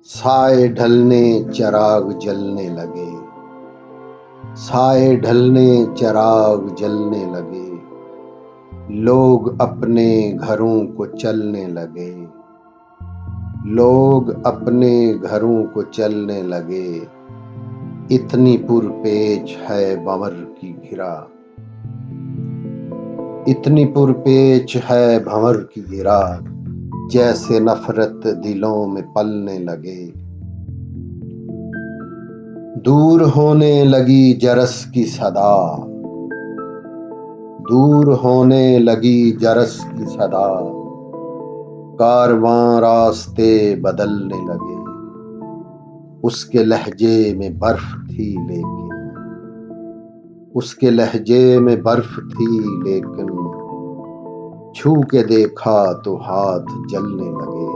साए ढलने चिराग जलने लगे। साए ढलने चिराग जलने लगे। लोग अपने घरों को चलने लगे। लोग अपने घरों को चलने लगे। इतनी पुरपेच है भंवर की घिरा। इतनी पुरपेच है भंवर की घिरा। जैसे नफरत दिलों में पलने लगे। दूर होने लगी जरस की सदा। दूर होने लगी जरस की सदा। कारवां रास्ते बदलने लगे। उसके लहजे में बर्फ थी लेकिन। उसके लहजे में बर्फ थी लेकिन। छू के देखा तो हाथ जलने लगे।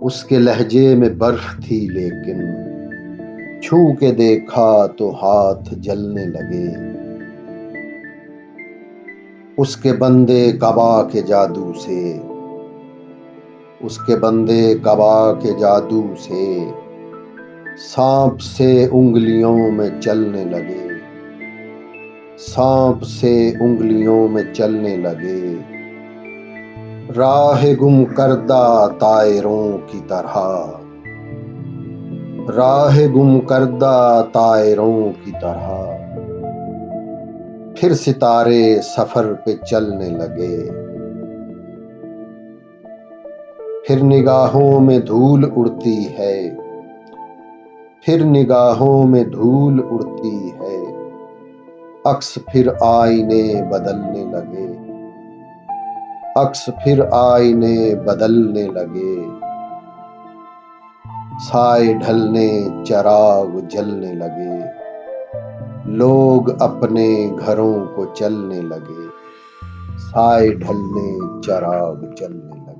उसके लहजे में बर्फ थी लेकिन। छू के देखा तो हाथ जलने लगे। उसके बंदे कबा के जादू से। उसके बंदे कबा के जादू से। सांप से उंगलियों में चलने लगे। सांप से उंगलियों में चलने लगे। राह गुम करदा तायरों की तरह। राह गुम करदा तायरों की तरह। फिर सितारे सफर पे चलने लगे। फिर निगाहों में धूल उड़ती है। फिर निगाहों में धूल उड़ती है। अक्स फिर आईने बदलने लगे। अक्स फिर आईने बदलने लगे। साए ढलने चिराग जलने लगे। लोग अपने घरों को चलने लगे। साए ढलने चिराग जलने लगे।